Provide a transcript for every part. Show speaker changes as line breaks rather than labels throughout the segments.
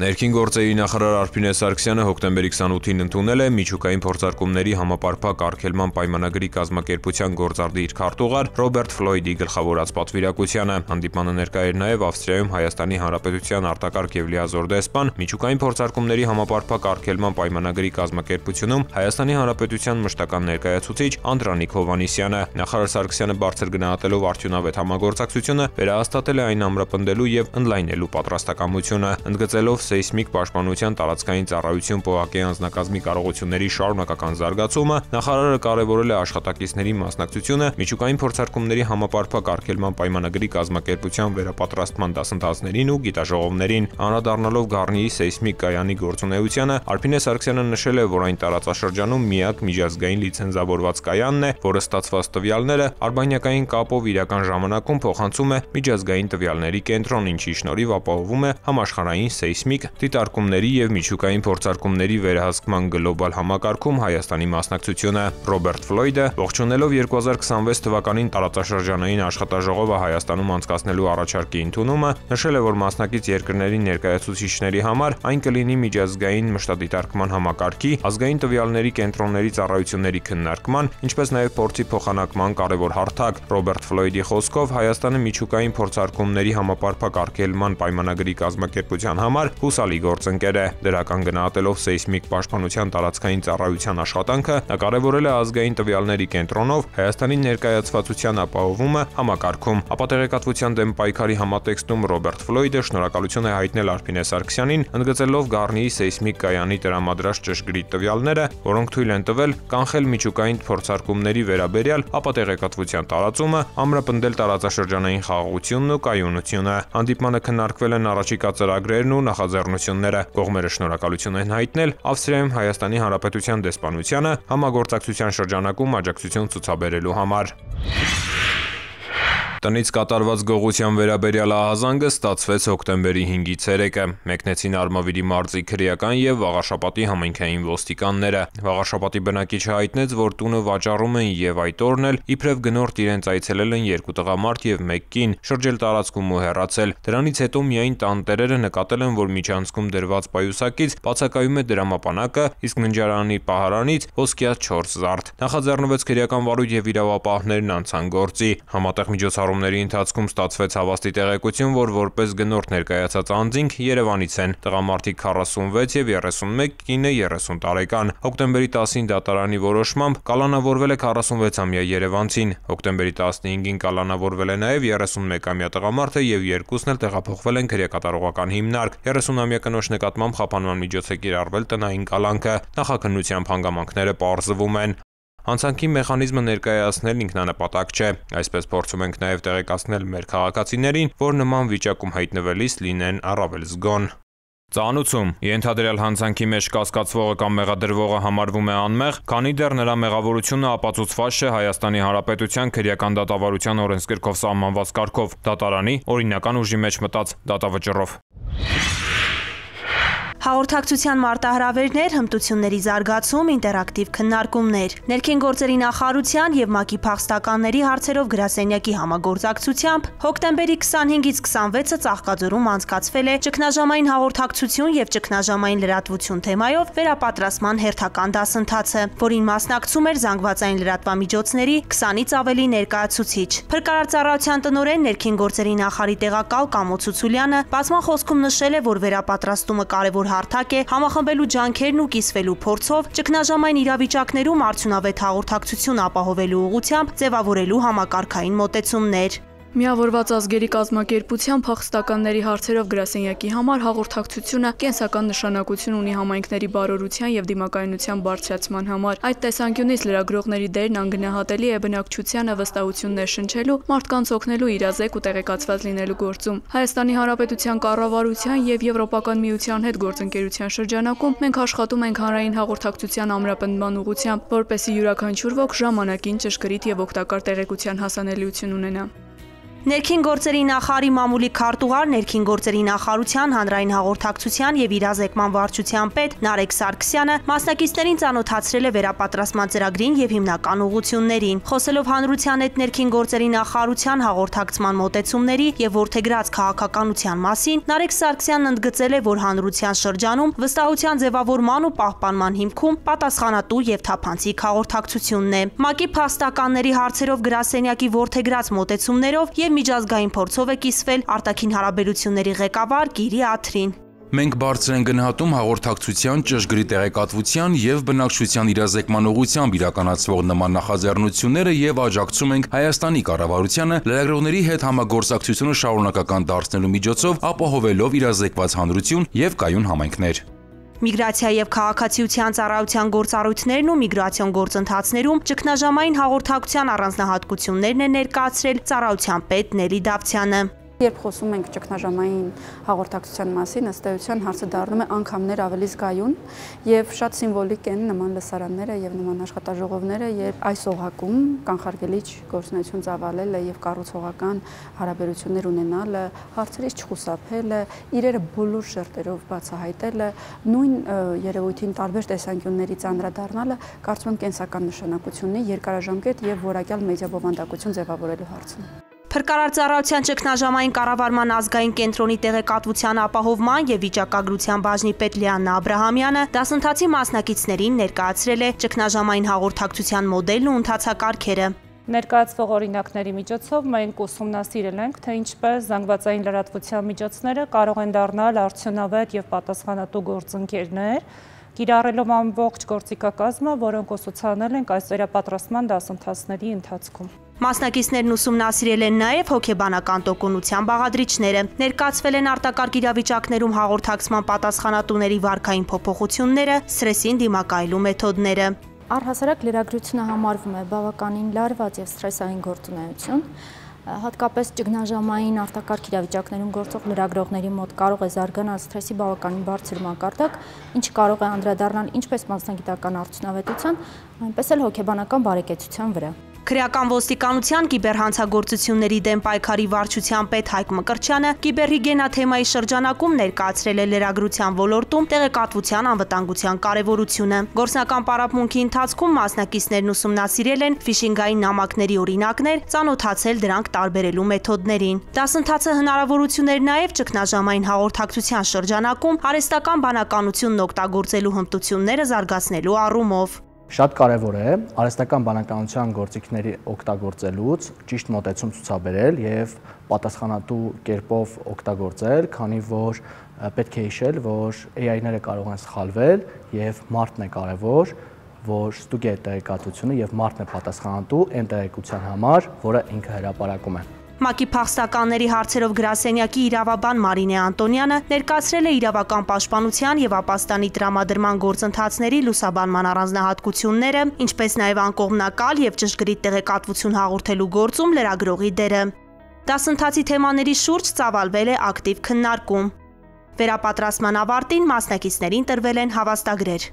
Ներքին գործերի նախարար Արփինե Սարգսյանը հոկտեմբերի 28-ին ընդունել է միջուկային փորձարկումների համապարփակ արգելման պայմանագրի կազմակերպության գործադիր քարտուղար Ռոբերտ Ֆլոյդի գլխավորած պատվիրակությանը։ Հանդիպմանը ներկա էր նաև Ավստրիայում Հայաստանի Հանրապետության արտակարգ եւ լիազոր դեսպան, միջուկային փորձարկումների համապարփակ արգելման պայմանագրի կազմակերպությունում Հայաստանի Հանրապետության մշտական ներկայացուցիչ Անդրանիկ Հովհաննիսյանը։ Նախարար Սարգսյանը բարձր գնահատելով արդյունավետ համագործակցությունը վերահաստատել է այն ամրապնդելու եւ ընդլայնելու պատրաստակամությունը, ընդգծելով սեյսմիկ պաշտպանության տարածքային ծառայություն ՊՕԱԿ-ի անձնակազմի կարողությունների շարունակական զարգացումը, նախարարը կարևորել է աշխատակիցների մասնակցությունը միջուկային փորձարկումների համապարփակ արգելման պայմանագրի կազմակերպության վերապատրաստման դասընթացներին ու գիտաժողովներին։ Անդրադառնալով Գառնիի սեյսմիկ կայանի գործունեությանը, Արփինե Սարգսյանը նշել է, որ այն տարածաշրջանում միակ միջազգային լիցենզավորված կայանն է, որը ստացված տվյալները արբանյակային կապով իրական ժամանակում փոխանցում է միջազգային տվյալների կենտրոն, ինչի շնորհիվ ապահովում է համաշխարհային սեյսմիկ դիտարկումների եւ միջուկային փորձարկումների վերահսկման գլոբալ համակարգում Հայաստանի մասնակցությունը։ Ռոբերտ Ֆլոյդը, ողջունելով 2026 թվականին տարածաշրջանային աշխատաժողովը Հայաստանում անցկացնելու առաջարկի ընդունումը, նշել է, որ մասնակից երկրների ներկայացուցիչների համար այն կլինի միջազգային մշտադիտարկման համակարգի, ազգային տվյալների կենտրոնների ծառայությունների քննարկման, ինչպես նաև փորձի փոխանակման կարևոր հարթակ։ Ռոբերտ Ֆլոյդի խոսքով Հայաստանը միջուկային փորձարկումների համապարփակ արգելման պայմանագրի կազմակերպության համար հուսալի գործընկեր է։ Դրական գնահատելով սեյսմիկ պաշտպանության տարածքային ծառայության աշխատանքը, նա կարևորել է ազգային տվյալների կենտրոնով Հայաստանի ներկայացվածության ապահովումը համակարգում։ Ապատեղեկատվության դեմ պայքարի համատեքստում Ռոբերտ Ֆլոյդը շնորհակալություն է հայտնել Արփինե Սարգսյանին, ընդգծելով Գառնիի սեյսմիկ կայանի տրամադրած ճշգրիտ տվյալները, որոնք թույլ են տվել կանխել միջուկային փորձարկումների վերաբերյալ ապատեղեկատվության տարածումը, ամրապնդել տարածաշրջանային խաղաղությունն ու կայունությունը։ Հանդիպմանը քննարկվել են առաջիկա ծրագրերն ու նախաձեռնությունները։ Կողմերը շնորհակալություն են հայտնել Ավստրիայում Հայաստանի Հանրապետության դեսպանությանը համագործակցության շրջանակում աջակցություն ցուցաբերելու համար։ Տնից կատարված գողության վերաբերյալ ահազանգը ստացվեց հոկտեմբերի 5-ի ցերեկը։ Մեկնեցին Արմավիրի մարզի քրեական եւ Վաղաշապատի համայնքային ոստիկանները։ Վաղաշապատի բնակիչը հայտնեց, որ տունը վաճառում են եւ այդ օրն էլ իբրև գնորդ իրենց այցելել են 2 տղամարդ եւ 1 կին, շրջել տարածքում ու հեռացել։ Դրանից հետո միայն տանտերերը նկատել են, որ միջանցքում դրված պայուսակից բացակայում է դրամապանակը, իսկ ննջարանի պահարանից ոսկյա 4 զարդ։ Նախաձեռնվեց քրեական վարույթ եւ իրավապահներն անցան գործի։ Համատեղ միջոցառումների ընթացքում ստացվեց հավաստի տեղեկություն, որ որպես գնորդ ներկայացած անձինք Երևանից են։ Տղամարդիկ 46 եւ 31, կինը 30 տարեկան։ Հոկտեմբերի 10-ին դատարանի որոշմամբ կալանավորվել է 46-ամյա երևանցին։ Հոկտեմբերի 15-ին կալանավորվել է նաեւ 31-ամյա տղամարդը եւ երկուսն էլ տեղափոխվել են քրեակատարողական հիմնարկ։ 30-ամյա կնոջ նկատմամբ խափանման միջոց է կիրառվել տնային կալանքը։ Նախաքննությամբ հանգամանքները պարզվում են։ Հանցանքի մեխանիզմը ներկայացնել ինքնանպատակ չէ։ Այսպես փորձում ենք նաև տեղեկացնել մեր քաղաքացիներին, որ նման վիճակում հայտնվելիս լինեն առավել զգոն։ Ծանուցում ենթադրյալ հանցանքի մեջ կասկածվողը կամ մեղադրվողը համարվում է անմեղ, քանի դեռ նրա մեղավորությունը ապացուցված չէ Հայաստանի Հանրապետության քրեական դատավարության օրենսգրքով սահմանված կարգով, դատարանի օրինական ուժի մեջ մտած դատավճռով։
Հաղորդակցության մարտահրավերներ, հմտությունների զարգացում, ինտերակտիվ քննարկումներ։ Ներքին գործերի նախարարության եւ ՄԱԿ-ի փախստականների հարցերով գրասենյակի համագործակցությամբ հոկտեմբերի 25-ից 26-ը Ծաղկաձորում անցկացվել է ճգնաժամային հաղորդակցություն եւ ճգնաժամային լրատվություն թեմայով վերապատրաստման հերթական դասընթացը, որին մասնակցում էր զանգվածային լրատվամիջոցների 20-ից ավելի ներկայացուցիչ։ Փրկարար ծառայության տնօրեն ներքին գործերի նախարարի տեղակալ Կամո Ցուցուլյանը բացման խոսքում նշել է, որ վերապատրաստումը կարևոր հարթակ է համախմբելու ջանքերն ու կիսվելու փորձով ճգնաժամային իրավիճակներում արդյունավետ հաղորդակցություն ապահովելու ուղղությամբ ձևավորելու համակարգային մոտեցումներ։
Միավորված ազգերի կազմակերպության փախստականների հարցերով գրասենյակի համար հաղորդակցությունը կենսական նշանակություն ունի համայնքների բարօրության եւ դիմակայունության բարձրացման համար։ Այդ տեսանկյունից լրագրողների դերն անգնահատելի է բնակչությանը վստահություն ներշնչելու, մարդկանց օգնելու իրազեկ ու տեղեկացված լինելու գործում։ Հայաստանի Հանրապետության կառավարության եւ Եվրոպական միության հետ գործընկերության շրջանակում մենք աշխատում ենք հանրային հաղորդակցության ամրապնդման ուղղությամբ, որպեսզի յուրաքանչյուր ոք ժամանակին ճշգրիտ եւ օգտակար տեղեկության հասանելիություն ունենա։
Ներքին գործերի նախարարի մամուլի քարտուղար, ներքին գործերի նախարարության հանրային հաղորդակցության եւ իրազեկման վարչության պետ Նարեկ Սարգսյանը մասնակիցներին ծանոթացրել է վերապատրաստման ծրագրին եւ հիմնական ուղղություններին։ Խոսելով հանրության հետ ներքին գործերի նախարարության հաղորդակցման մոտեցումների եւ որդեգրած քաղաքականության մասին, Նարեկ Սարգսյանն ընդգծել է, որ հանրության շրջանում վստահության ձևավորման ու պահպանման հիմքում պատասխանատու եւ թափանցիկ հաղորդակցությունն է։ ՄԱԿ-ի փաստականների հարցերով գրասենյակի որդեգրած մոտեցումներով եւ միջազգային փորձով է կիսվել արտաքին հարաբերությունների ղեկավար Գիրի Աթրին։
Մենք բարձր ենք գնահատում հաղորդակցության, ճշգրիտ տեղեկատվության եւ բնակչության իրազեկման ուղղությամբ իրականացվող նման նախաձեռնությունները եւ աջակցում ենք Հայաստանի կառավարությանը լրագրողների հետ համագործակցությունը շարունակական դարձնելու միջոցով ապահովելով իրազեկված հանրություն եւ կայուն համայնքներ։
Միգրացիա եւ քաղաքացիության ծառայության գործառույթներն ու միգրացիոն գործընթացներում ճգնաժամային հաղորդակցության առանձնահատկություններն է ներկայացրել ծառայության պետ Նելի Դավթյանը։
Երբ խոսում ենք ճգնաժամային հաղորդակցության մասին, ըստ էության հարցը դառնում է անգամներ ավելի զգայուն եւ շատ սիմվոլիկ են նման լսարանները եւ նման աշխատաժողովները, երբ այս օղակում կանխարգելիչ գործունեություն ծավալելը եւ կառուցողական հարաբերություններ ունենալը, հարցերից չխուսափելը, իրերը բոլոր շերտերով բացահայտելը, նույն երևույթին տարբեր տեսանկյուններից անդրադառնալը, կարծում եմ կենսական նշանակություն ունի երկարաժամկետ եւ որակյալ մեդիա բովանդակություն ձևավորելու հարցում։
Փրկարար ծառայության ճգնաժամային կառավարման ազգային կենտրոնի տեղեկատվության ապահովման եւ վիճակագրության բաժնի պետ Լիաննա Աբրահամյանը դասընթացի մասնակիցներին ներկայացրել է ճգնաժամային հաղորդակցության մոդելն ու ընթացակարգերը։
Ներկայացվող օրինակների միջոցով մենք ուսումնասիրել ենք, թե ինչպես զանգվածային լրատվության միջոցները կարող են դառնալ արդյունավետ եւ պատասխանատու գործընկերներ, կիրառելով ամբողջ գործիքակազմը, որոնք ուսուցանել ենք այս վերապատրաստման դասընթացների ընթացքում։
Մասնակիցներն ուսումնասիրել են նաև հոգեբանական տոկունության բաղադրիչները, ներկայացվել են արտակարգ իրավիճակներում հաղորդակցման պատասխանատուների վարքային փոփոխությունները, սթրեսին դիմակայելու մեթոդները։
Առհասարակ լրագրությունը համարվում է բավականին լարված եւ սթրեսային գործունեություն, հատկապես ճգնաժամային արտակարգ իրավիճակներում գործող լրագրողների մոտ կարող է զարգանալ սթրեսի բավականին բարձր մակարդակ, ինչը կարող է անդրադառնալ ինչպես մասնագիտական արդյունավետության, այնպես էլ հոգեբանական բարեկեցության վրա։
Քրեական ոստիկանության կիբերհանցագործությունների դեմ պայքարի վարչության պետ Հայկ Մկրտչյանը կիբերհիգիենա թեմայի շրջանակում ներկայացրել է լրագրության ոլորտում տեղեկատվության անվտանգության կարևորությունը։ Գործնական պարապմունքի ընթացքում մասնակիցներն ուսումնասիրել են ֆիշինգային նամակների օրինակներ, ծանոթացել դրանք տարբերելու մեթոդներին։ Դասընթացը հնարավորություն էր նաև ճգնաժամային հաղորդակցության շրջանակում արհեստական բանականությունն օգտագործելու հմտությունները զարգացնելու առումով։
Շատ կարևոր է արհեստական բանականության գործիքների օգտագործելուց ճիշտ մոտեցում ցուցաբերել եւ պատասխանատու կերպով օգտագործել, քանի որ պետք է հիշել, որ AI-ները կարող են սխալվել եւ մարդն է կարևոր, որ ստուգի այդ տեղեկատվությունը եւ մարդն է պատասխանատու այն տեղեկության համար, որը ինքը հրապարակում է։
ՄԱԿ-ի փախստականների հարցերով գրասենյակի իրավաբան Մարինե Անտոնյանը ներկայացրել է իրավական պաշտպանության եւ ապաստանի տրամադրման գործընթացների լուսաբանման առանձնահատկությունները, ինչպես նաեւ անկողմնակալ եւ ճշգրիտ տեղեկատվություն հաղորդելու գործում լրագրողի դերը։ Դասընթացի թեմաների շուրջ ծավալվել է ակտիվ քննարկում։ Վերապատրաստման ավարտին մասնակիցներին տրվել են հավաստագրեր։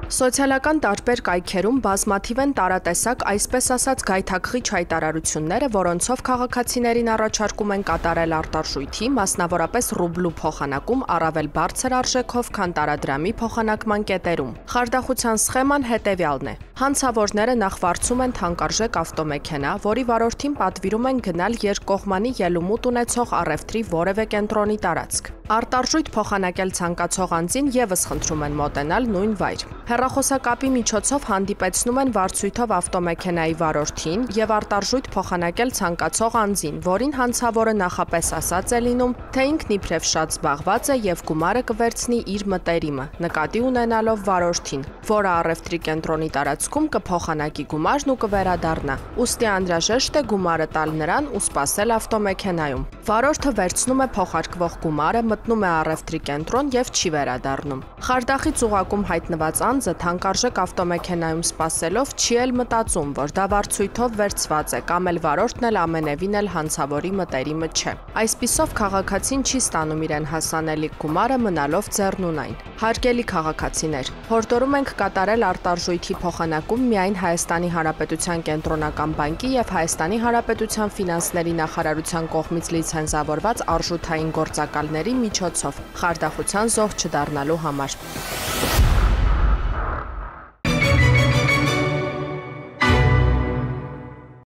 Սոցիալական տարբեր կայքերում բազմաթիվ են տարատեսակ, այսպես ասած, գայթակղիչ հայտարարությունները, որոնցով քաղաքացիներին առաջարկում են կատարել արտարժույթի, մասնավորապես ռուբլու փոխանակում առավել բարձր արժեքով, քան տարադրամի փոխանակման կետերում։ Խարդախության սխեման հետևյալն է. հանցավորները նախ վարձում են թանկարժեք ավտոմեքենա, որի վարորդին պատվիրում են գնալ երկկողմանի ելումուտ ունեցող առևտրի որևէ կենտրոնի տարածք։ Արտարժույթ փոխանակել ցանկացող անձին եւս խնդրում են մոտենալ նույն վայր։ Հեռախոսակապի միջոցով հանդիպեցնում են վարձույթով ավտոմեքենայի վարորդին եւ արտարժույթ փոխանակել ցանկացող անձին, որին հանցավորը նախապես ասած է լինում, թե ինքն իբրև շատ զբաղված է եւ գումարը կվերցնի իր մտերիմը, նկատի ունենալով վարորդին, որը առևտրի կենտրոնի տարածքում կփոխանակի գումարն ու կվերադառնա։ Ուստի անհրաժեշտ է գումարը տալ նրան ու սպասել ավտոմեքենայում։ Վարորդը վերցնում է փոխարկվող գումարը, մտնում է առևտրի կենտրոն եւ չի վերադառնում։ Խարդախից ուղղակում հայտնված անձը թանկարժեք ավտոմեքենայում սպասելով չի էլ մտածում, որ դա վարձույթով վերցված է կամ էլ վարորդն էլ ամենևին էլ հանցավորի մտերիմը չէ։ Այսպիսով քաղաքացին չի ստանում իրեն հասանելիք գումարը մնալով ձեռնունայն։ Հարգելի քաղաքացիներ, հորդորում ենք կատարել արտարժույթի փոխանակում միայն Հայաստանի Հանրապետության Կենտրոնական բանկի եւ Հայաստանի Հանրապետության ֆինանսների նախարարության կողմից լիցենզավորված արժութային գործակալների միջոցով խարդախության զոհ չդառնալու համար։